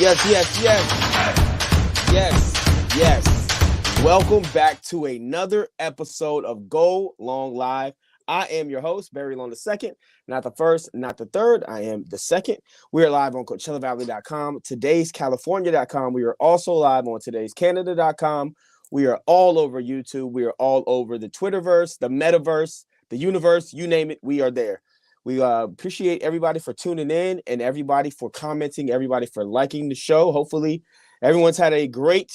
Yes. Welcome back to another episode of Go Long Live. I am your host, Barry Long II. Not the first, not the third. I am the second. We are live on CoachellaValley.com, today's California.com. We are also live on today's Canada.com. We are all over YouTube. We are all over the Twitterverse, the Metaverse, the universe, you name it, we are there. We appreciate everybody for tuning in and everybody for commenting, everybody for liking the show. Hopefully, everyone's had a great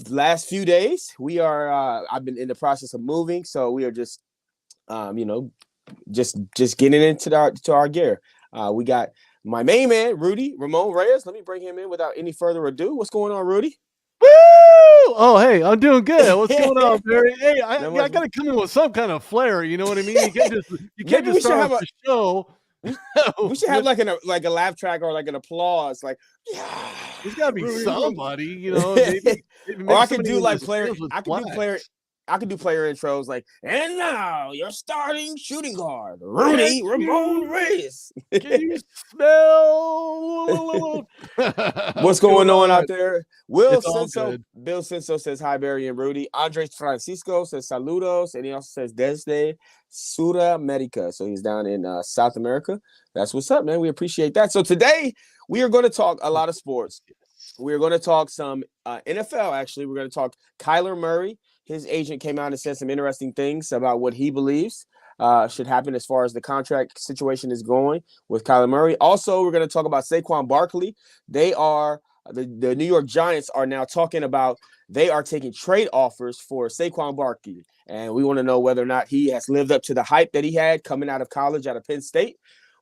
last few days. We are I've been in the process of moving, so we are just just getting into our gear. We got my main man, Rudy Reyes. Let me bring him in without any further ado. What's going on, Rudy? Woo! Oh, hey, I'm doing good. What's going on, Barry? Hey, I got to come in with some kind of flair. You know what I mean? You can't just start off the show. We should have like a laugh track or like an applause. Like, yeah, there's got to be somebody, you know. Maybe or I could do like player. I could do player intros like, and now your starting shooting guard, Rudy Reyes. Can you smell? What's going on out there? Bill Senso says hi, Barry and Rudy. Andres Francisco says saludos, and he also says desde Sudamerica. So he's down in South America. That's what's up, man. We appreciate that. So today we are going to talk a lot of sports. We are going to talk some NFL. Actually, we're going to talk Kyler Murray. His agent came out and said some interesting things about what he believes should happen as far as the contract situation is going with Kyler Murray. Also, we're going to talk about Saquon Barkley. They are the New York Giants are now talking about they are taking trade offers for Saquon Barkley. And we want to know whether or not he has lived up to the hype that he had coming out of college out of Penn State.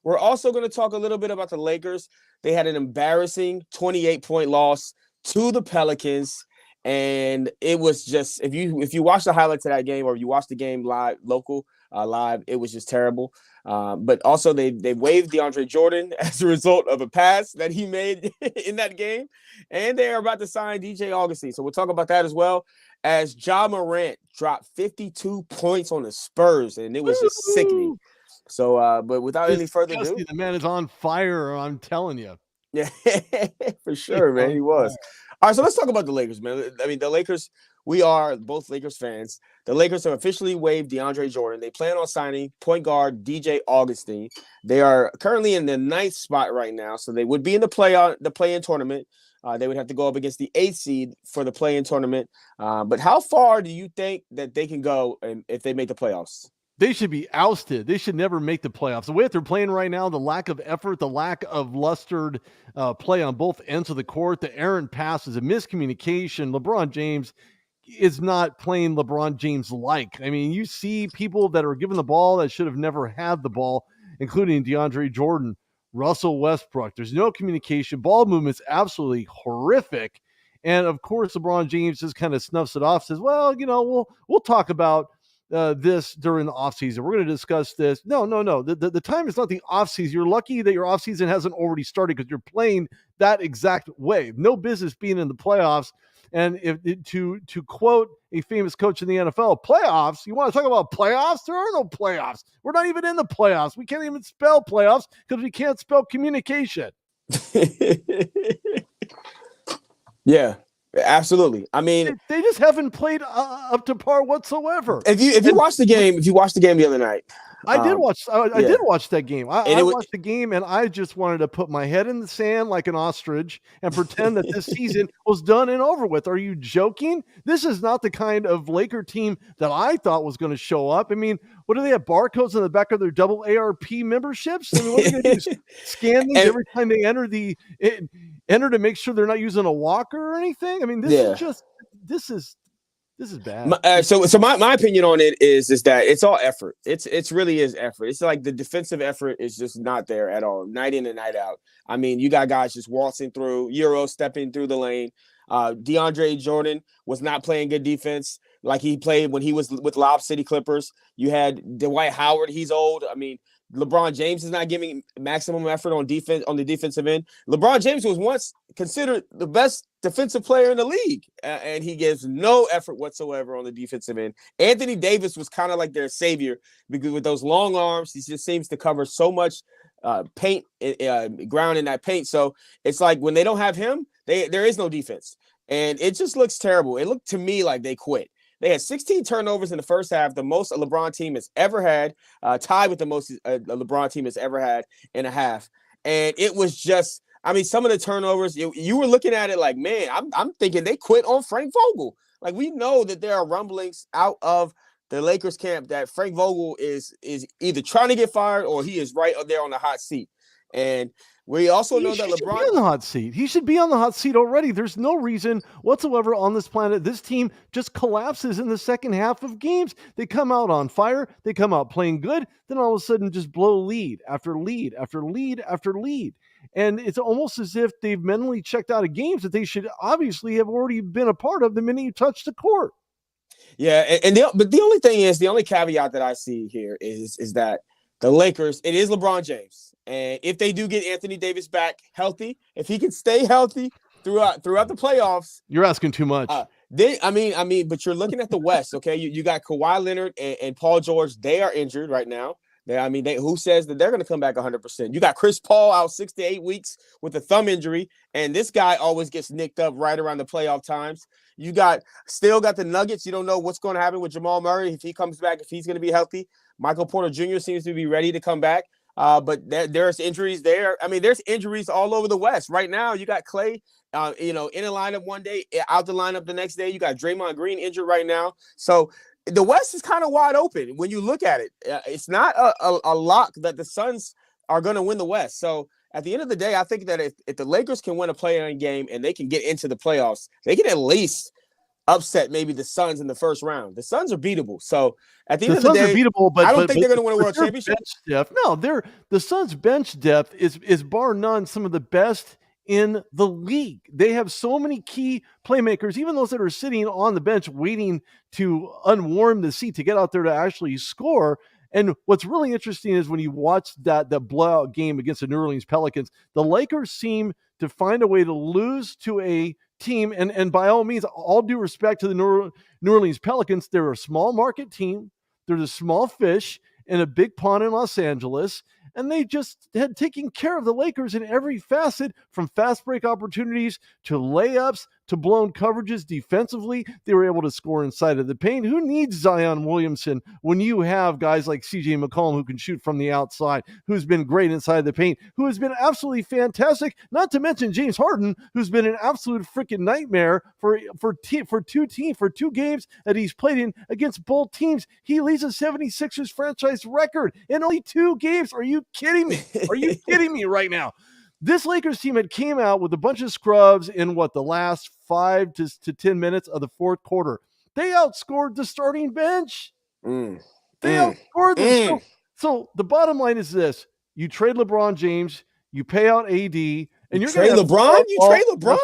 We're also going to talk a little bit about the Lakers. They had an embarrassing 28-point loss to the Pelicans. And it was just, if you watch the highlights of that game or you watch the game live, live, it was just terrible. But also they waived DeAndre Jordan as a result of a pass that he made in that game. And they are about to sign DJ Augustine. So we'll talk about that as well. As Ja Morant dropped 52 points on the Spurs, and it was just sickening. So, but without any further ado, the man is on fire. I'm telling you. Yeah, for sure, man. He was. All right, so let's talk about the Lakers, man. I mean, the Lakers, we are both Lakers fans. The Lakers have officially waived DeAndre Jordan. They plan on signing point guard DJ Augustine. They are currently in the 9th spot right now, so they would be in the play-in tournament. They would have to go up against the 8th seed for the play-in tournament. But how far do you think that they can go if they make the playoffs? They should be ousted. They should never make the playoffs. The way that they're playing right now, the lack of effort, the lack of lustered play on both ends of the court, the errant passes, a miscommunication. LeBron James is not playing LeBron James-like. I mean, you see people that are given the ball that should have never had the ball, including DeAndre Jordan, Russell Westbrook. There's no communication. Ball movement's absolutely horrific. And, of course, LeBron James just kind of snuffs it off, says, well, you know, we'll talk about this during the offseason. We're going to discuss this. No. The time is not the offseason. You're lucky that your offseason hasn't already started because you're playing that exact way. No business being in the playoffs. And to quote a famous coach in the NFL, playoffs, you want to talk about playoffs? There are no playoffs. We're not even in the playoffs. We can't even spell playoffs because we can't spell communication. Yeah. Absolutely. I mean, they just haven't played up to par whatsoever. If you watch the game the other night, I did watch that game. I watched the game, and I just wanted to put my head in the sand like an ostrich and pretend that this season was done and over with. Are you joking? This is not the kind of Laker team that I thought was going to show up. I mean, what do they have, barcodes on the back of their double ARP memberships? I mean, what are they going to do? Scan these every time they enter to make sure they're not using a walker or anything? I mean, this is bad. So my opinion on it is that it's all effort. It's really is effort. It's like the defensive effort is just not there at all, night in and night out. I mean, you got guys just waltzing through, Euro stepping through the lane. DeAndre Jordan was not playing good defense like he played when he was with Lob City Clippers. You had Dwight Howard. He's old. I mean, LeBron James is not giving maximum effort on defense on the defensive end. LeBron James was once considered the best defensive player in the league, and he gives no effort whatsoever on the defensive end. Anthony Davis was kind of like their savior because with those long arms, he just seems to cover so much paint, ground in that paint. So it's like when they don't have him, there is no defense, and it just looks terrible. It looked to me like they quit. They had 16 turnovers in the first half, the most a LeBron team has ever had, tied with the most a LeBron team has ever had in a half. And it was just, I mean, some of the turnovers, you were looking at it like, man, I'm thinking they quit on Frank Vogel. Like, we know that there are rumblings out of the Lakers camp that Frank Vogel is either trying to get fired or he is right there on the hot seat. And we also know that LeBron should be on the hot seat. He should be on the hot seat already. There's no reason whatsoever on this planet this team just collapses in the second half of games. They come out on fire. They come out playing good. Then all of a sudden just blow lead after lead after lead after lead. And it's almost as if they've mentally checked out of games that they should obviously have already been a part of the minute you touch the court. Yeah, but the only thing is, the only caveat that I see here is that the Lakers, it is LeBron James. And if they do get Anthony Davis back healthy, if he can stay healthy throughout the playoffs, you're asking too much. But you're looking at the West, okay? You got Kawhi Leonard and Paul George. They are injured right now. Who says that they're going to come back 100%? You got Chris Paul out 6 to 8 weeks with a thumb injury, and this guy always gets nicked up right around the playoff times. You still got the Nuggets. You don't know what's going to happen with Jamal Murray if he comes back, if he's going to be healthy. Michael Porter Jr. seems to be ready to come back. But there's injuries there. I mean, there's injuries all over the West. Right now, you got Clay, in the lineup one day, out the lineup the next day. You got Draymond Green injured right now. So the West is kind of wide open when you look at it. It's not a lock that the Suns are going to win the West. So at the end of the day, I think that if the Lakers can win a play-in game and they can get into the playoffs, they can at least upset maybe the Suns in the first round. The Suns are beatable. So at the end of the day, beatable, but I don't think they're going to win a world championship. No, the Suns' bench depth is bar none some of the best in the league. They have so many key playmakers, even those that are sitting on the bench waiting to unwarm the seat to get out there to actually score. And what's really interesting is when you watch that blowout game against the New Orleans Pelicans, the Lakers seem to find a way to lose to a team, and by all means, all due respect to the New Orleans Pelicans, they're a small market team. They're the small fish in a big pond in Los Angeles, and they just had taken care of the Lakers in every facet, from fast break opportunities to layups to blown coverages defensively. They were able to score inside of the paint. Who needs Zion Williamson when you have guys like CJ McCollum who can shoot from the outside, who's been great inside the paint, who has been absolutely fantastic, not to mention James Harden, who's been an absolute freaking nightmare for two games that he's played in against both teams. He leads the 76ers franchise record in only 2 games. Are you kidding me? Are you kidding me right now? This Lakers team had came out with a bunch of scrubs in the last 5 to 10 minutes of the fourth quarter. They outscored the starting bench. They outscored them. So the bottom line is this: you trade LeBron James, you pay out AD, and you're trade LeBron. You trade LeBron.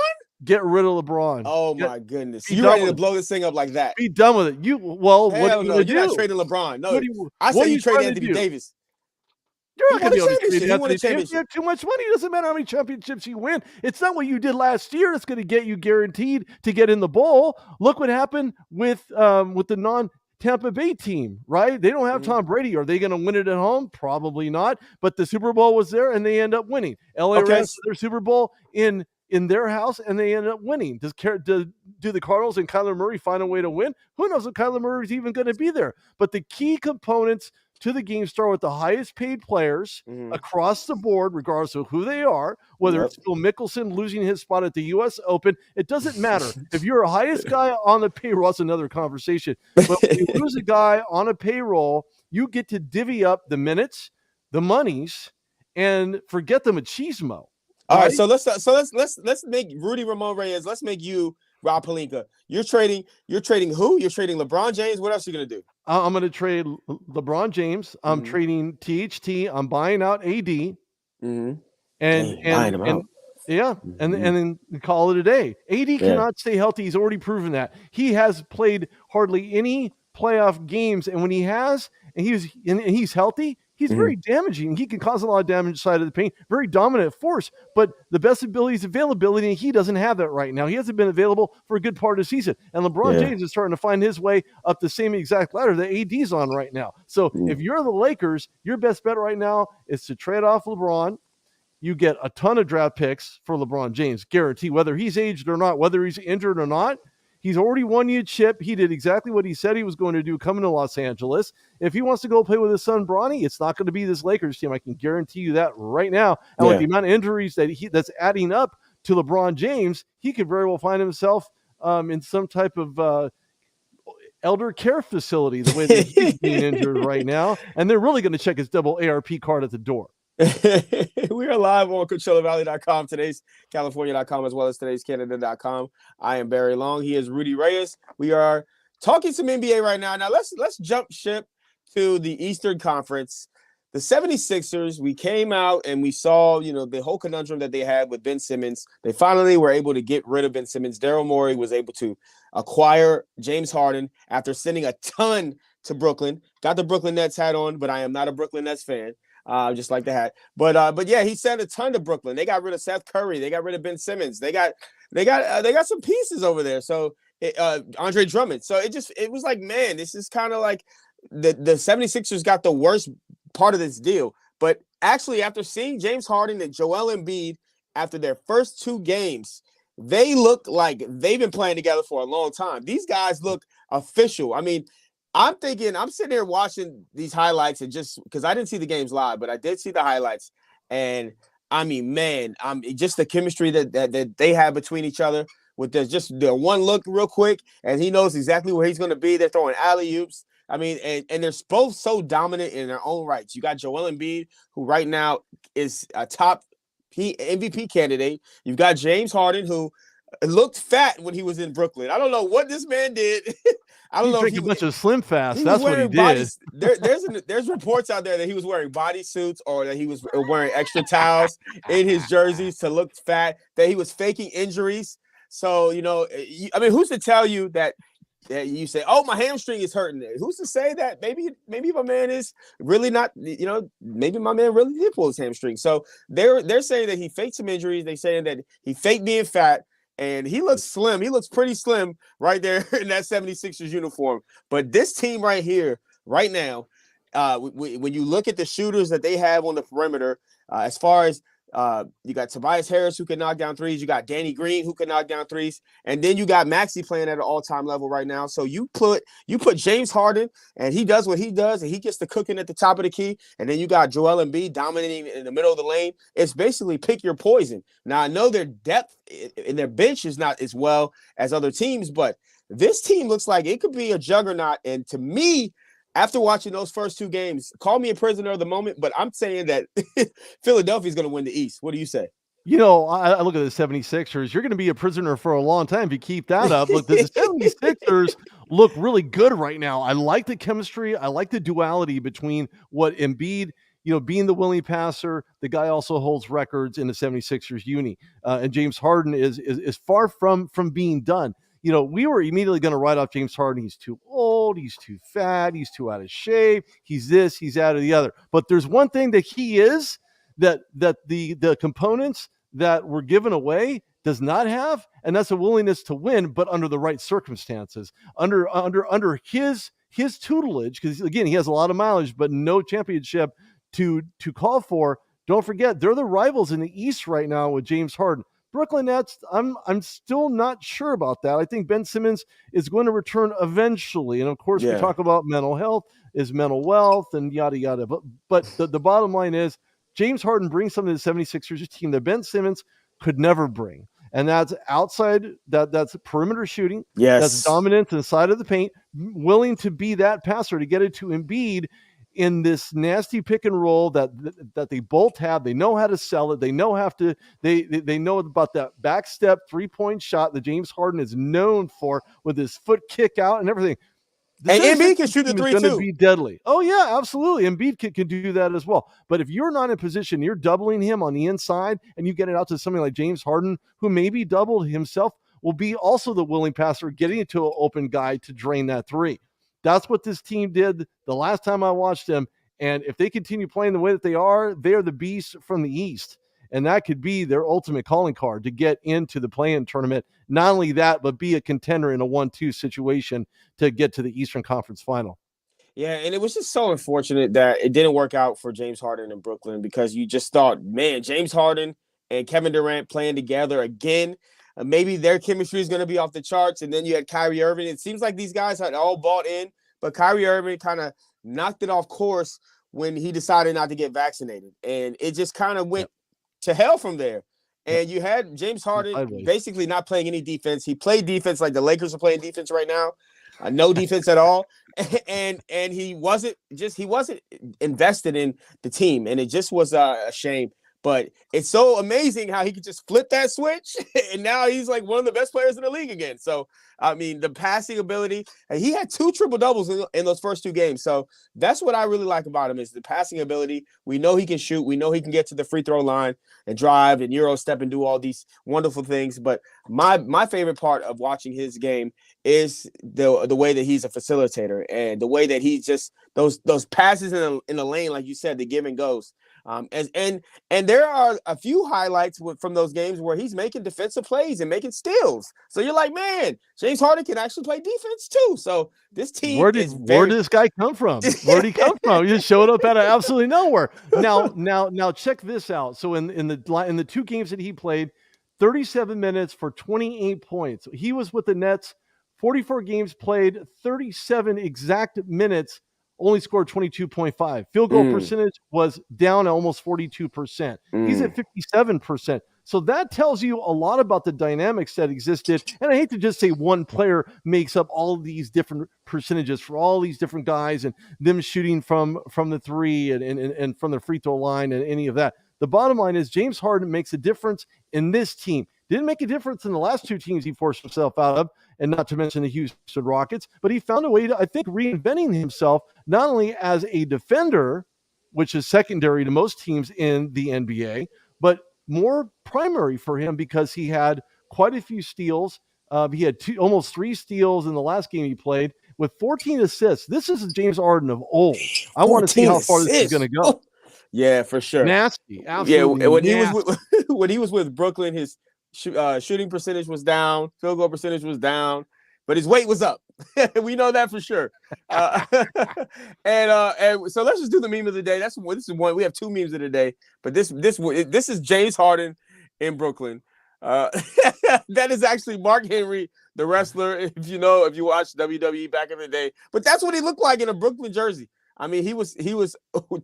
Get rid of LeBron. Oh my goodness! You ready to blow this thing up like that? Be done with it. What are you gonna do? You're not trading LeBron. No, I say you trade Anthony Davis. You're not going to be able to trade Anthony Davis. You have too much money. It doesn't matter how many championships you win. It's not what you did last year that's going to get you guaranteed to get in the bowl. Look what happened with the non-Tampa Bay team, right? They don't have Tom Brady. Are they going to win it at home? Probably not. But the Super Bowl was there, and they end up winning. LA Rams their Super Bowl in their house, and they end up winning. Do the Cardinals and Kyler Murray find a way to win? Who knows if Kyler Murray is even going to be there? But the key components to the game start with the highest paid players across the board, regardless of who they are, whether it's Phil Mickelson losing his spot at the U.S. Open. It doesn't matter. If you're a highest guy on the payroll, that's another conversation. But when you lose a guy on a payroll, you get to divvy up the minutes, the monies, and forget the machismo. All right, so let's make Rudy Ramon Reyes. Let's make you Rob Pelinka. You're trading who? You're trading LeBron James. What else are you gonna do? I'm gonna trade LeBron James. I'm trading THT. I'm buying out AD. And then call it a day. AD cannot stay healthy. He's already proven that. He has played hardly any playoff games, and when he has, and he's healthy, He's very damaging. He can cause a lot of damage side of the paint. Very dominant force, but the best ability is availability, and he doesn't have that right now. He hasn't been available for a good part of the season. And LeBron James is starting to find his way up the same exact ladder that AD's on right now. So if you're the Lakers, your best bet right now is to trade off LeBron. You get a ton of draft picks for LeBron James, guarantee, whether he's aged or not, whether he's injured or not. He's already won you a chip. He did exactly what he said he was going to do coming to Los Angeles. If he wants to go play with his son, Bronny, it's not going to be this Lakers team. I can guarantee you that right now. And with the amount of injuries that's adding up to LeBron James, he could very well find himself in some type of elder care facility, the way that he's being injured right now. And they're really going to check his double ARP card at the door. We are live on CoachellaValley.com, today's California.com, as well as today's Canada.com. I am Barry Long. He is Rudy Reyes. We are talking some NBA right now. Now let's jump ship to the Eastern Conference. The 76ers, we came out and we saw, the whole conundrum that they had with Ben Simmons. They finally were able to get rid of Ben Simmons. Daryl Morey was able to acquire James Harden after sending a ton to Brooklyn. Got the Brooklyn Nets hat on, but I am not a Brooklyn Nets fan. Just like the hat, but yeah, he sent a ton to Brooklyn. They got rid of Seth Curry. They got rid of Ben Simmons. They got some pieces over there. So Andre Drummond. So it was like, man, this is kind of like the 76ers got the worst part of this deal. But actually, after seeing James Harden and Joel Embiid after their first 2 games, they look like they've been playing together for a long time. These guys look official. I mean, I'm sitting here watching these highlights and just because I didn't see the games live, but I did see the highlights. And I mean, man, just the chemistry that they have between each other with the one look real quick, and he knows exactly where he's going to be. They're throwing alley-oops. I mean, and they're both so dominant in their own rights. You got Joel Embiid, who right now is a top MVP candidate. You've got James Harden, who looked fat when he was in Brooklyn. I don't know what this man did. I don't know. Drank a bunch of Slim Fast. That's what he did. There's reports out there that he was wearing bodysuits or that he was wearing extra towels in his jerseys to look fat. That he was faking injuries. So I mean, who's to tell you that you say, "Oh, my hamstring is hurting"? Who's to say that maybe my man is really not? Maybe my man really did pull his hamstring. So they're saying that he faked some injuries. They're saying that he faked being fat. And he looks slim. He looks pretty slim right there in that 76ers uniform. But this team right here, right now, when you look at the shooters that they have on the perimeter, as far as you got Tobias Harris, who can knock down threes. You got Danny Green, who can knock down threes. And then you got Maxey playing at an all-time level right now. So you put James Harden, and he does what he does, and he gets the cooking at the top of the key. And then you got Joel Embiid dominating in the middle of the lane. It's basically pick your poison. Now, I know their depth in their bench is not as well as other teams, but this team looks like it could be a juggernaut. And to me, after watching those first 2 games, call me a prisoner of the moment, but I'm saying that Philadelphia is going to win the East. What do you say? I look at the 76ers. You're going to be a prisoner for a long time if you keep that up. Look, the 76ers look really good right now. I like the chemistry. I like the duality between what Embiid, being the willing passer, the guy also holds records in the 76ers uni. And James Harden is far from being done. We were immediately going to write off James Harden. He's too old. He's too fat. He's too out of shape. He's this, he's out of the other. But there's one thing that he is that the components that were given away does not have, and that's a willingness to win, but under the right circumstances, under his tutelage, because again, he has a lot of mileage, but no championship to call for. Don't forget, they're the rivals in the East right now with James Harden. Brooklyn Nets, I'm still not sure about that. I think Ben Simmons is going to return eventually. And of course, we talk about mental health is mental wealth and yada, yada. But the bottom line is James Harden brings something to the 76ers team that Ben Simmons could never bring. And that's outside, that's perimeter shooting. Yes. That's dominance inside of the paint, willing to be that passer to get it to Embiid in this nasty pick and roll that they both have. They know how to sell it. They know they know about that back step 3-point shot that James Harden is known for with his foot kick out and everything. And Embiid can shoot the 3 too. Be deadly. Oh yeah, absolutely. Embiid can do that as well. But if you're not in position, you're doubling him on the inside, and you get it out to somebody like James Harden, who maybe doubled himself, will be also the willing passer, getting it to an open guy to drain that 3. That's what this team did the last time I watched them, And if they continue playing the way that they are the beast from the East. And that could be their ultimate calling card to get into the play-in tournament. Not only that, but be a contender in a 1-2 situation to get to the Eastern Conference Final. Yeah, and it was just so unfortunate that it didn't work out for James Harden in Brooklyn, because you just thought, man, James Harden and Kevin Durant playing together again, maybe their chemistry is going to be off the charts. And then you had Kyrie Irving. It seems like these guys had all bought in, but Kyrie Irving kind of knocked it off course when he decided not to get vaccinated. And it just kind of went to hell from there. And you had James Harden basically not playing any defense. He played defense like the Lakers are playing defense right now. No defense at all. And he wasn't invested in the team. And it just was a shame. But it's so amazing how he could just flip that switch, and now he's like one of the best players in the league again. So, I mean, the passing ability, and he had 2 triple-doubles in those first 2 games. So that's what I really like about him, is the passing ability. We know he can shoot. We know he can get to the free throw line and drive and Euro step and do all these wonderful things. But my favorite part of watching his game is the way that he's a facilitator, and the way that he just those passes in the lane, like you said, the give and goes. And there are a few highlights from those games where he's making defensive plays and making steals. So you're like, man, James Harden can actually play defense too. So this team where did this guy come from? Where did he come from? He just showed up out of absolutely nowhere. Now check this out. So in the 2 games that he played, 37 minutes for 28 points. He was with the Nets, 44 games played, 37 exact minutes, only scored 22.5. Field goal percentage was down at almost 42%. He's at 57%. So that tells you a lot about the dynamics that existed. And I hate to just say one player makes up all these different percentages for all these different guys and them shooting from the 3 and from the free throw line and any of that. The bottom line is James Harden makes a difference in this team. Didn't make a difference in the last 2 teams he forced himself out of, and not to mention the Houston Rockets, but he found a way to, I think, reinventing himself, not only as a defender, which is secondary to most teams in the NBA, but more primary for him because he had quite a few steals. He had almost 3 steals in the last game he played with 14 assists. This is James Harden of old. I want to see how far this is going to go. Oh, yeah, for sure. Nasty. Absolutely. Yeah, when he was with Brooklyn, his shooting percentage was down, field goal percentage was down, but his weight was up. We know that for sure. And so let's just do the meme of the day. This is one. We have 2 memes of the day, but this is James Harden in Brooklyn. That is actually Mark Henry, the wrestler. If you watched WWE back in the day, but that's what he looked like in a Brooklyn jersey. I mean, he was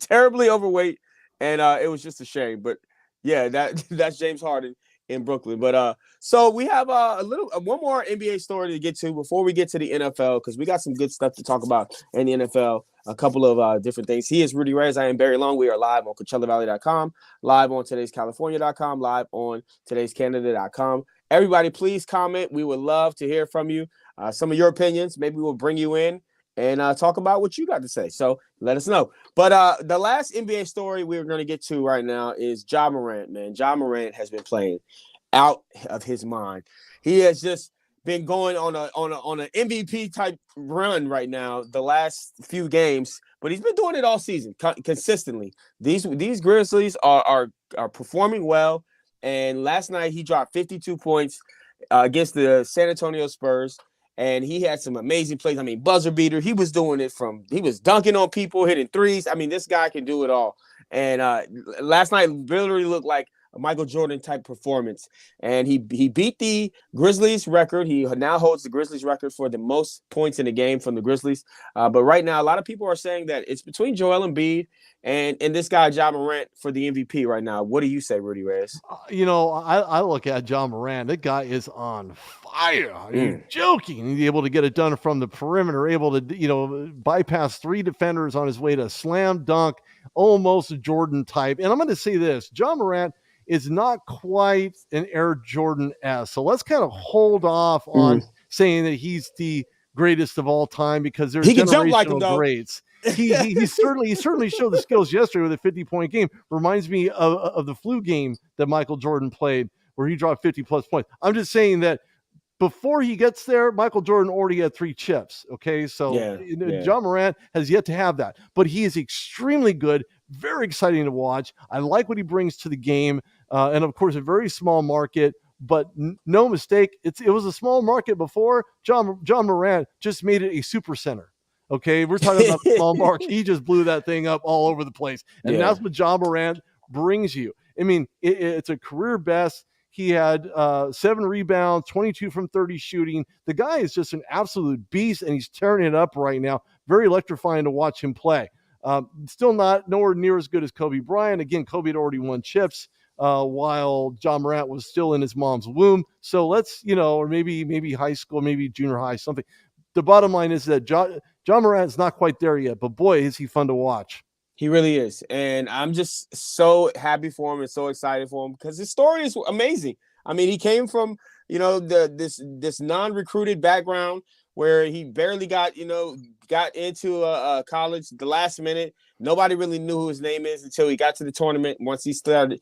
terribly overweight, and it was just a shame. But yeah, that's James Harden in Brooklyn. But so we have one more NBA story to get to before we get to the NFL, because we got some good stuff to talk about in the NFL. A couple of different things. He is Rudy Reyes. I am Barry Long. We are live on CoachellaValley.com, live on Today'sCalifornia.com, live on Today'sCanada.com. Everybody, please comment. We would love to hear from you. Some of your opinions. Maybe we'll bring you in and talk about what you got to say. So let us know. But the last NBA story we're going to get to right now is Ja Morant, man. Ja Morant has been playing out of his mind. He has just been going on an MVP type run right now the last few games, but he's been doing it all season consistently. These Grizzlies are performing well, and last night he dropped 52 points against the San Antonio Spurs. And he had some amazing plays. I mean, buzzer beater. He was doing it he was dunking on people, hitting threes. I mean, this guy can do it all. And last night literally looked like a Michael Jordan type performance. And he beat the Grizzlies record. He now holds the Grizzlies record for the most points in a game from the Grizzlies. But right now, a lot of people are saying that it's between Joel Embiid and this guy, Ja Morant, for the MVP right now. What do you say, Rudy Reyes? I look at Ja Morant. That guy is on fire. You're joking. He's able to get it done from the perimeter, able to, bypass 3 defenders on his way to slam dunk, almost a Jordan type. And I'm going to say this, Ja Morant is not quite an Air Jordan-esque. So let's kind of hold off on saying that he's the greatest of all time, because there's generational greats. He certainly showed the skills yesterday with a 50-point game. Reminds me of the flu game that Michael Jordan played, where he dropped 50 plus points. I'm just saying that before he gets there, Michael Jordan already had 3 chips. Okay. So John Morant has yet to have that, but he is extremely good, very exciting to watch. I like what he brings to the game. And of course, a very small market, but no mistake. It was a small market before. John Morant just made it a super center. Okay. We're talking about the small market. He just blew that thing up all over the place. And that's what John Morant brings you. I mean, it's a career best. He had 7 rebounds, 22 from 30 shooting. The guy is just an absolute beast, and he's tearing it up right now. Very electrifying to watch him play. Still nowhere near as good as Kobe Bryant. Again, Kobe had already won chips while John Morant was still in his mom's womb. So let's, or maybe high school, maybe junior high, something. The bottom line is that John Morant's not quite there yet, but boy, is he fun to watch. He really is. And I'm just so happy for him and so excited for him because his story is amazing. I mean, he came from, this non-recruited background where he barely got into a college the last minute. Nobody really knew who his name is until he got to the tournament. Once he started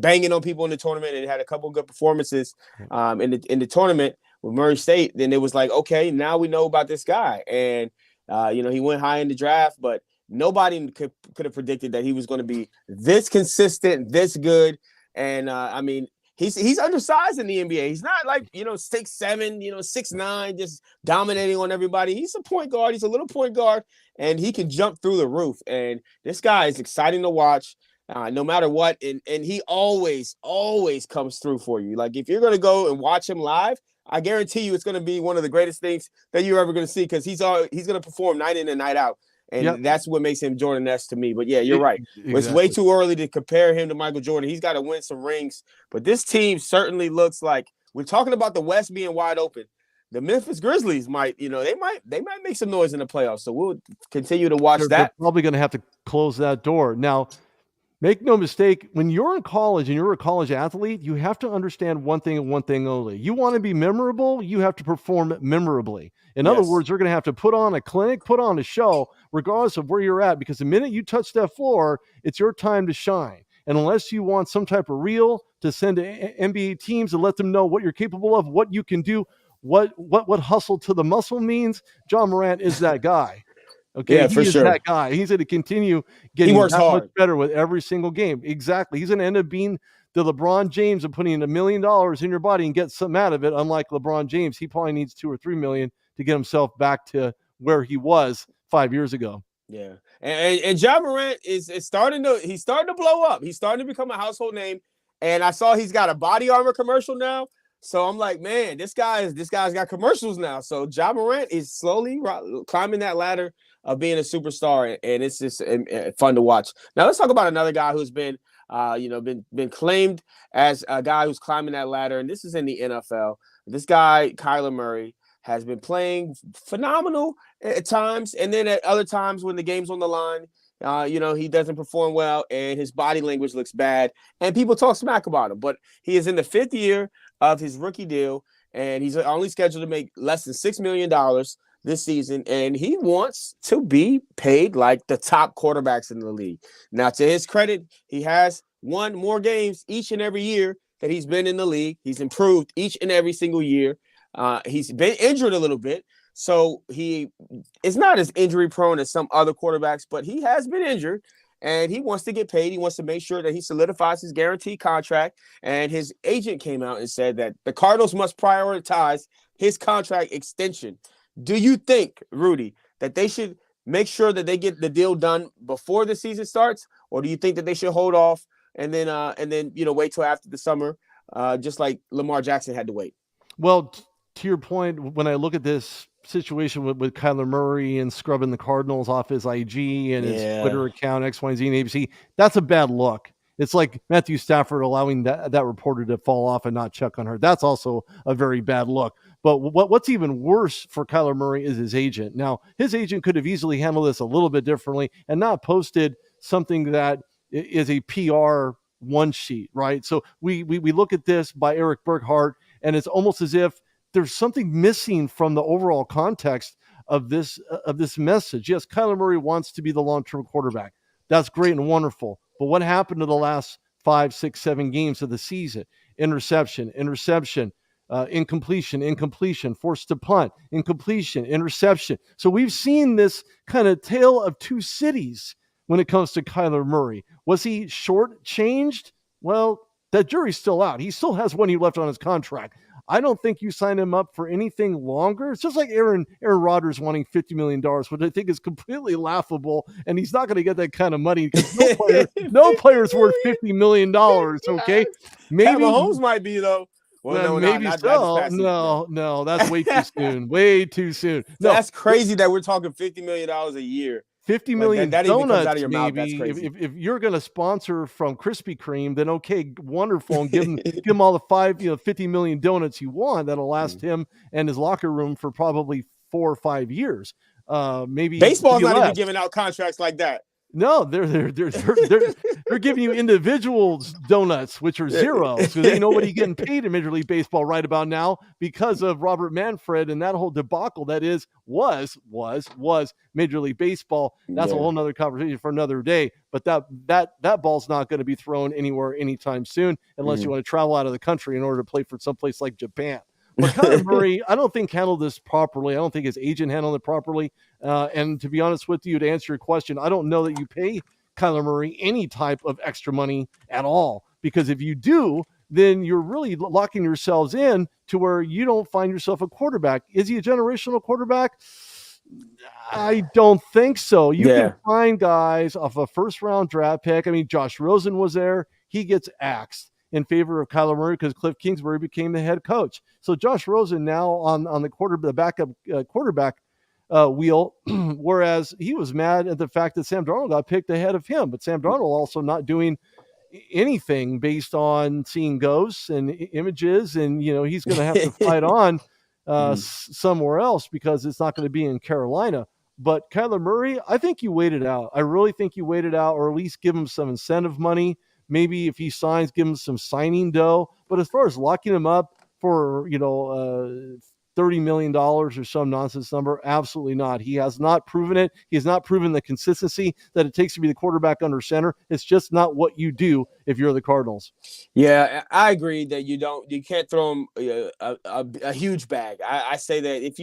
banging on people in the tournament and had a couple of good performances in the tournament with Murray State, then it was like, okay, now we know about this guy. And, he went high in the draft, but nobody could have predicted that he was going to be this consistent, this good. And I mean, he's undersized in the NBA. He's not like 6'7", 6'9", just dominating on everybody. He's a point guard. He's a little point guard, and he can jump through the roof. And this guy is exciting to watch, no matter what. And he always comes through for you. Like if you're going to go and watch him live, I guarantee you it's going to be one of the greatest things that you're ever going to see because he's going to perform night in and night out. And that's what makes him Jordan-esque to me. But, yeah, you're right. Exactly. It's way too early to compare him to Michael Jordan. He's got to win some rings. But this team certainly looks like we're talking about the West being wide open. The Memphis Grizzlies might, they might make some noise in the playoffs. So we'll continue to watch that. They're probably going to have to close that door. Now, make no mistake, when you're in college and you're a college athlete, you have to understand one thing and one thing only. You want to be memorable, you have to perform memorably. In other words, you're going to have to put on a clinic, put on a show, regardless of where you're at, because the minute you touch that floor, it's your time to shine. And unless you want some type of reel to send to NBA teams and let them know what you're capable of, what you can do, what hustle to the muscle means, John Morant is that guy. Okay, yeah, for sure. That guy. He's going to continue getting much better with every single game. Exactly. He's going to end up being the LeBron James of putting $1 million in your body and get something out of it. Unlike LeBron James, he probably needs $2 or $3 million to get himself back to where he was 5 years ago. Yeah, and John Morant is starting to blow up. He's starting to become a household name. And I saw he's got a body armor commercial now. So I'm like, man, this guy's got commercials now. So John Morant is slowly climbing that ladder of being a superstar, and it's just fun to watch. Now let's talk about another guy who's been claimed as a guy who's climbing that ladder, and this is in the NFL. This guy, Kyler Murray, has been playing phenomenal at times, and then at other times when the game's on the line, he doesn't perform well, and his body language looks bad, and people talk smack about him. But he is in the 5th year of his rookie deal, and he's only scheduled to make less than $6 million this season, and he wants to be paid like the top quarterbacks in the league. Now, to his credit, he has won more games each and every year that he's been in the league. He's improved each and every single year. He's been injured a little bit, so he is not as injury prone as some other quarterbacks, but he has been injured, and he wants to get paid. He wants to make sure that he solidifies his guaranteed contract, and his agent came out and said that the Cardinals must prioritize his contract extension. Do you think, Rudy, that they should make sure that they get the deal done before the season starts, or do you think that they should hold off and then wait till after the summer, just like Lamar Jackson had to wait? Well, to your point, when I look at this situation with Kyler Murray and scrubbing the Cardinals off his IG and his Twitter account, X, Y, Z, and ABC, that's a bad look. It's like Matthew Stafford allowing that reporter to fall off and not check on her. That's also a very bad look. But what's even worse for Kyler Murray is his agent. Now, his agent could have easily handled this a little bit differently and not posted something that is a PR one sheet, right? So we look at this by Eric Burkhart, and it's almost as if there's something missing from the overall context of this message. Yes, Kyler Murray wants to be the long-term quarterback. That's great and wonderful. But what happened to the last 5, 6, 7 games of the season? Interception. incompletion, forced to punt, incompletion, interception. So we've seen this kind of tale of two cities when it comes to Kyler Murray. Was he shortchanged? Well, that jury's still out. He still has 1 year left on his contract. I don't think you sign him up for anything longer. It's just like Aaron Rodgers wanting $50 million, which I think is completely laughable. And he's not going to get that kind of money because no player's worth $50 million. Okay. Maybe Mahomes might be, though. Well, no, maybe not so. No, that's way too soon. Way too soon. No, that's crazy that we're talking $50 million a year. 50 million that donuts, even comes out of your mouth. That's crazy. If you're going to sponsor from Krispy Kreme, then okay, wonderful, and give him all the 50 million donuts you want. That'll last him and his locker room for probably 4 or 5 years. Maybe baseball's not even giving out contracts like that. No, they're giving you individuals donuts, which are zeros, because ain't nobody getting paid in Major League Baseball right about now because of Robert Manfred and that whole debacle that was Major League Baseball. That's a whole nother conversation for another day. But that ball's not going to be thrown anywhere anytime soon unless you want to travel out of the country in order to play for someplace like Japan. But Kyler Murray, I don't think handled this properly. I don't think his agent handled it properly. And to be honest with you, to answer your question, I don't know that you pay Kyler Murray any type of extra money at all. Because if you do, then you're really locking yourselves in to where you don't find yourself a quarterback. Is he a generational quarterback? I don't think so. You can find guys off a first-round draft pick. I mean, Josh Rosen was there. He gets axed in favor of Kyler Murray because Cliff Kingsbury became the head coach. So Josh Rosen now on the backup quarterback wheel, whereas he was mad at the fact that Sam Darnold got picked ahead of him. But Sam Darnold also not doing anything based on seeing ghosts and images, and he's going to have to fight on somewhere else because it's not going to be in Carolina. But Kyler Murray, I think you wait it out. I really think you wait it out, or at least give him some incentive money. Maybe if he signs, give him some signing dough. But as far as locking him up for, $30 million or some nonsense number, absolutely not. He has not proven it. He has not proven the consistency that it takes to be the quarterback under center. It's just not what you do if you're the Cardinals. Yeah, I agree that you can't throw him a huge bag. I say that if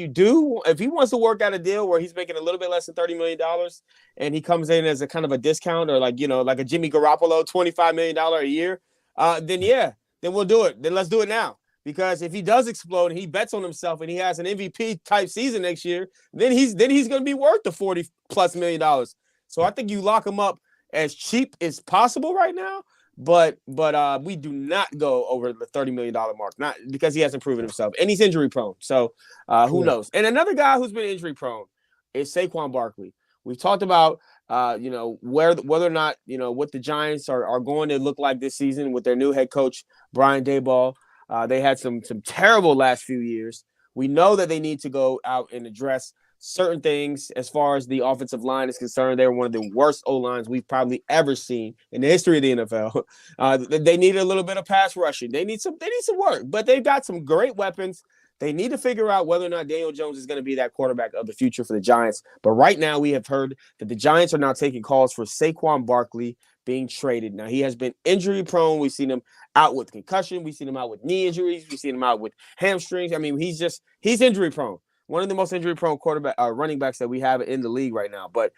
he wants to work out a deal where he's making a little bit less than $30 million and he comes in as a kind of a discount or like a Jimmy Garoppolo, $25 million a year, then we'll do it. Then let's do it now. Because if he does explode and he bets on himself and he has an MVP type season next year, then he's going to be worth the $40+ million. So I think you lock him up as cheap as possible right now. But we do not go over the $30 million mark, not because he hasn't proven himself and he's injury prone. So who knows? And another guy who's been injury prone is Saquon Barkley. We've talked about whether or not what the Giants are going to look like this season with their new head coach Brian Daboll. They had some terrible last few years. We know that they need to go out and address certain things as far as the offensive line is concerned. They're one of the worst O-lines we've probably ever seen in the history of the NFL. They need a little bit of pass rushing. They need some work, but they've got some great weapons. They need to figure out whether or not Daniel Jones is going to be that quarterback of the future for the Giants. But right now we have heard that the Giants are now taking calls for Saquon Barkley being traded. Now, he has been injury prone. We've seen him out with concussion. We've seen him out with knee injuries. We've seen him out with hamstrings. I mean, he's injury prone. One of the most injury prone running backs that we have in the league right now. But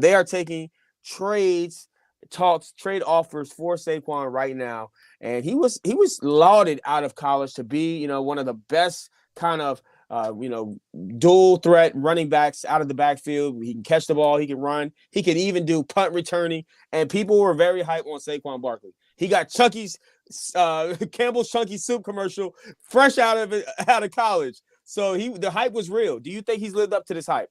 they are taking trade offers for Saquon right now. And he was lauded out of college to be, one of the best kind of dual threat running backs out of the backfield. He can catch the ball. He can run. He can even do punt returning. And people were very hyped on Saquon Barkley. He got Campbell's Chunky Soup commercial fresh out of college. So the hype was real. Do you think he's lived up to this hype?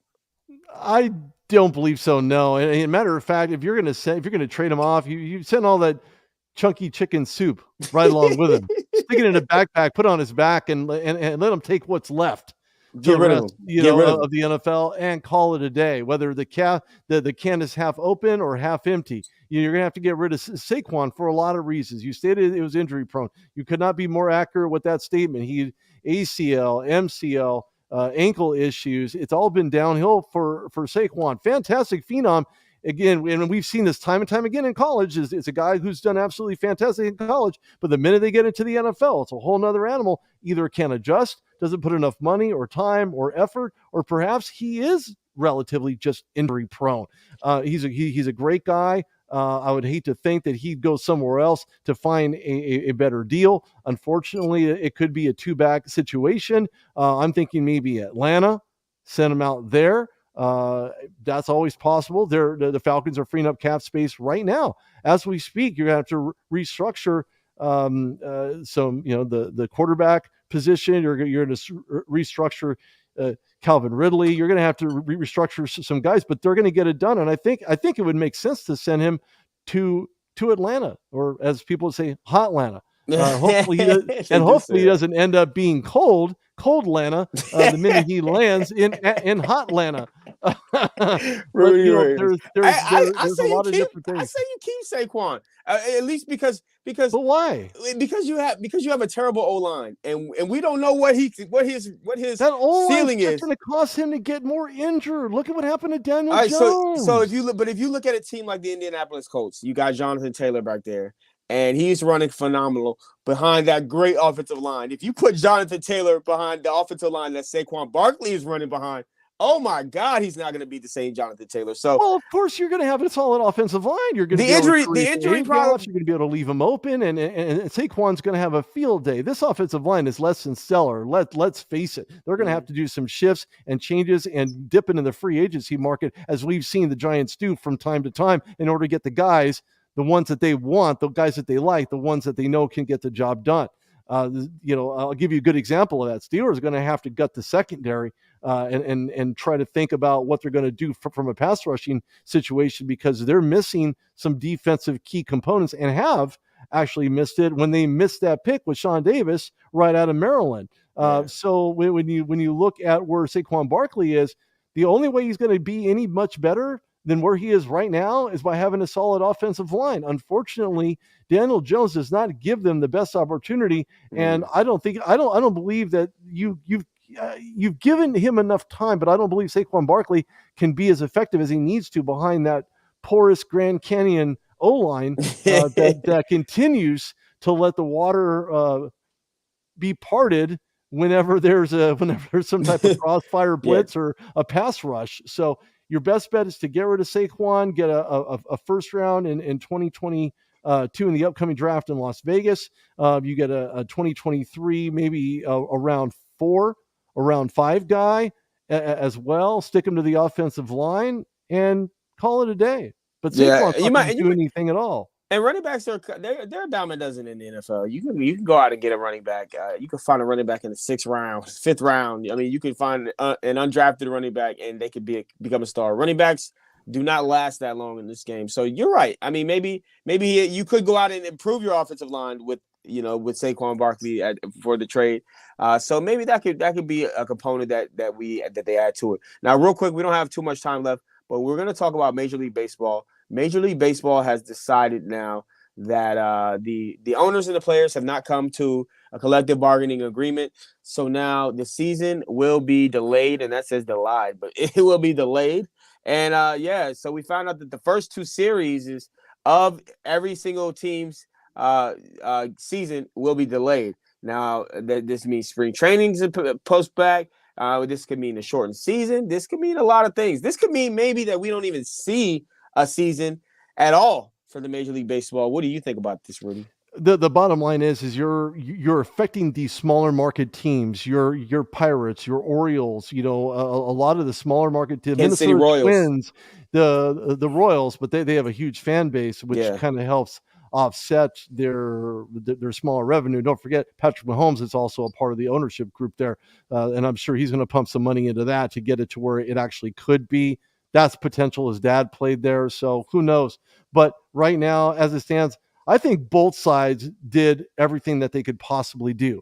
I don't believe so. No. And a matter of fact, if you're going to trade him off, you send all that chunky chicken soup right along with him. Stick it in a backpack, put it on his back, and let him take what's left. Get rid of the NFL and call it a day. Whether the can is half open or half empty, you're gonna have to get rid of Saquon for a lot of reasons. You stated it was injury prone. You could not be more accurate with that statement. He ACL, MCL, ankle issues. It's all been downhill for Saquon. Fantastic phenom. again, and we've seen this time and time again in college, is a guy who's done absolutely fantastic in college, but the minute they get into the NFL, it's a whole nother animal. Either can't adjust, doesn't put enough money or time or effort, or perhaps he is relatively just injury prone. He's a great guy. I would hate to think that he'd go somewhere else to find a better deal. Unfortunately, it could be a two-back situation. I'm thinking maybe Atlanta, send him out there. That's always possible. The Falcons are freeing up cap space right now. As we speak, you're going to have to restructure the quarterback position. You're going to restructure Calvin Ridley. You're going to have to restructure some guys, but they're going to get it done. And I think it would make sense to send him to Atlanta, or as people say, Hot Atlanta. Hopefully he doesn't end up being cold Atlanta the minute he lands in Hot Atlanta. Rudy, there's a lot of different things. I say you keep Saquon, at least because. But why? Because you have a terrible O-line, and we don't know what his that ceiling is. It's going to cause him to get more injured. Look at what happened to Daniel Jones. So if you look at a team like the Indianapolis Colts, you got Jonathan Taylor back there, and he's running phenomenal behind that great offensive line. If you put Jonathan Taylor behind the offensive line that Saquon Barkley is running behind, oh my God, he's not going to be the same Jonathan Taylor. So, well, of course, you're going to have a solid offensive line. You're going to the injury problem. You're going to be able to leave them open, and Saquon's going to have a field day. This offensive line is less than stellar. Let's face it. They're going to have to do some shifts and changes and dip into the free agency market, as we've seen the Giants do from time to time, in order to get the guys, the ones that they want, the guys that they like, the ones that they know can get the job done. I'll give you a good example of that. Steelers are going to have to gut the secondary and try to think about what they're going to do from a pass rushing situation, because they're missing some defensive key components, and have actually missed it when they missed that pick with Sean Davis right out of Maryland. So when you look at where Saquon Barkley is, the only way he's going to be any much better than where he is right now is by having a solid offensive line. Unfortunately, Daniel Jones does not give them the best opportunity, and I don't believe that you've given him enough time, but I don't believe Saquon Barkley can be as effective as he needs to behind that porous Grand Canyon O-line that continues to let the water be parted whenever there's some type of crossfire blitz or a pass rush. So your best bet is to get rid of Saquon, get a first round in 2022 in the upcoming draft in Las Vegas. You get a 2023, maybe a round 4 or round 5 guy as well. Stick him to the offensive line and call it a day. But Saquon's not going to do anything at all. And running backs they're a dime a dozen in the NFL. You can go out and get a running back. You can find a running back in the 6th round, 5th round. I mean, you can find an undrafted running back, and they could become a star. Running backs do not last that long in this game. So you're right. I mean, maybe you could go out and improve your offensive line with Saquon Barkley for the trade. So maybe that could be a component that they add to it. Now, real quick, we don't have too much time left, but we're going to talk about Major League Baseball. Major League Baseball has decided now that the owners and the players have not come to a collective bargaining agreement. So now the season will be delayed, and that says delayed, but it will be delayed. And so we found out that the first 2 series of every single team's season will be delayed. Now, this means spring trainings and post back. This could mean a shortened season. This could mean a lot of things. This could mean maybe that we don't even see a season at all for the Major League Baseball. What do you think about this, Rudy? The bottom line is you're affecting these smaller market teams, your Pirates, your Orioles, a lot of the smaller market teams, Minnesota Royals. Twins, the Royals, but they have a huge fan base, which kind of helps offset their smaller revenue. Don't forget, Patrick Mahomes is also a part of the ownership group there, and I'm sure he's going to pump some money into that to get it to where it actually could be. That's potential. His dad played there, so who knows? But right now, as it stands, I think both sides did everything that they could possibly do.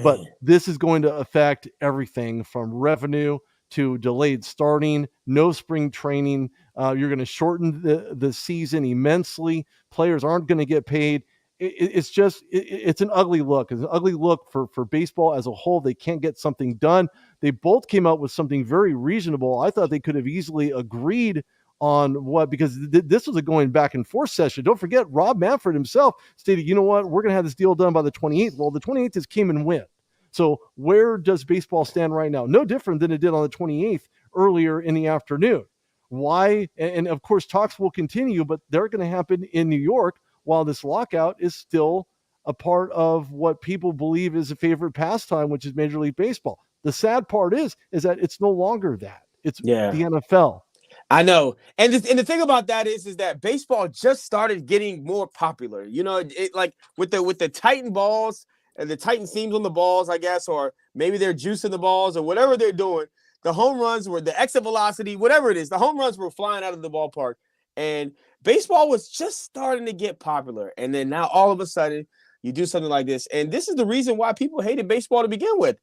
But this is going to affect everything from revenue to delayed starting, no spring training. You're going to shorten the season immensely. Players aren't going to get paid. It's an ugly look. It's an ugly look for baseball as a whole. They can't get something done. They both came out with something very reasonable. I thought they could have easily agreed on what, because this was a going back and forth session. Don't forget, Rob Manfred himself stated, you know what, we're going to have this deal done by the 28th. Well, the 28th is came and went. So where does baseball stand right now? No different than it did on the 28th earlier in the afternoon. Why? And of course, talks will continue, but they're going to happen in New York while this lockout is still a part of what people believe is a favorite pastime, which is Major League Baseball. The sad part is that it's no longer that. It's the NFL. I know. And the thing about that is that baseball just started getting more popular. You know, it like with the Titan balls and the Titan seams on the balls, I guess, or maybe they're juicing the balls or whatever they're doing. The home runs were the exit velocity, whatever it is. The home runs were flying out of the ballpark. And baseball was just starting to get popular. And then now all of a sudden you do something like this. And this is the reason why people hated baseball to begin with.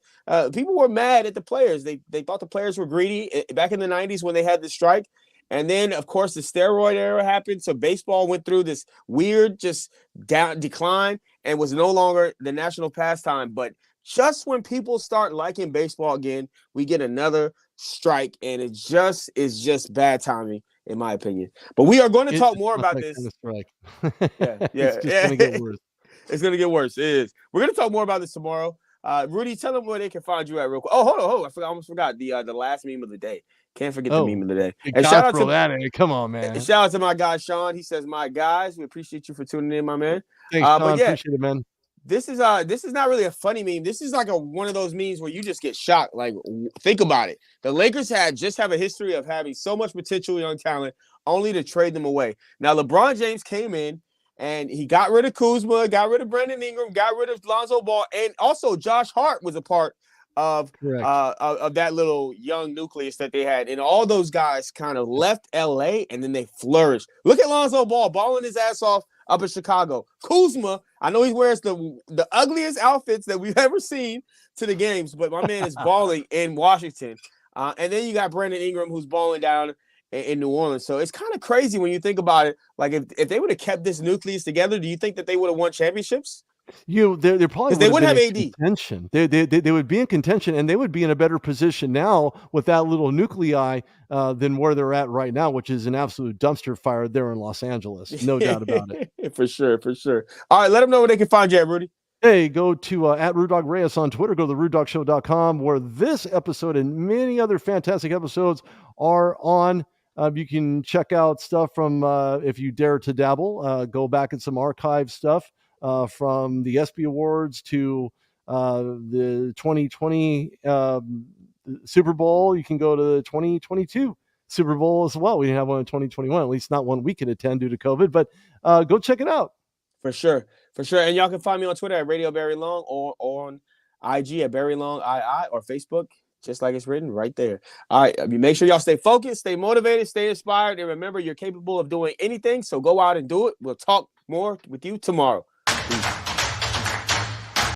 People were mad at the players. They thought the players were greedy back in the 90s when they had the strike. And then, of course, the steroid era happened. So baseball went through this weird just decline and was no longer the national pastime. But just when people start liking baseball again, we get another strike. And it just is just bad timing, in my opinion. But we are going to talk more about this. Strike. Yeah. It's just going to get worse. It's going to get worse. It is. We're going to talk more about this tomorrow. Rudy, tell them where they can find you at real quick. Oh, hold on. I almost forgot the last meme of the day. Can't forget the meme of the day. And shout out to that. Come on, man. And shout out to my guy, Sean. He says, my guys, we appreciate you for tuning in, my man. Thanks, Sean. But appreciate it, man. This is not really a funny meme. This is like one of those memes where you just get shocked. Like, think about it. The Lakers have a history of having so much potential young talent only to trade them away. Now, LeBron James came in and he got rid of Kuzma, got rid of Brandon Ingram, got rid of Lonzo Ball, and also Josh Hart was a part of that little young nucleus that they had. And all those guys kind of left LA and then they flourished. Look at Lonzo Ball balling his ass off up in Chicago. Kuzma, I know he wears the ugliest outfits that we've ever seen to the games, but my man is balling in Washington. And then you got Brandon Ingram who's balling down in New Orleans. So it's kind of crazy when you think about it. Like if they would have kept this nucleus together, do you think that they would have won championships? They're probably they wouldn't have AD. Contention. They would be in contention, and they would be in a better position now with that little nuclei than where they're at right now, which is an absolute dumpster fire there in Los Angeles. No doubt about it. For sure. All right, let them know where they can find you at, Rudy. Hey, go to at Reyes on Twitter. Go to theruddoggshow.com, where this episode and many other fantastic episodes are on. You can check out stuff from, if you dare to dabble, go back at some archive stuff from the ESPY Awards to the 2020 Super Bowl. You can go to the 2022 Super Bowl as well. We didn't have one in 2021, at least not one we could attend due to COVID, but go check it out. For sure. And y'all can find me on Twitter at Radio Barry Long or on IG at Barry Long II or Facebook, just like it's written right there. All right. Make sure y'all stay focused, stay motivated, stay inspired, and remember you're capable of doing anything. So go out and do it. We'll talk more with you tomorrow.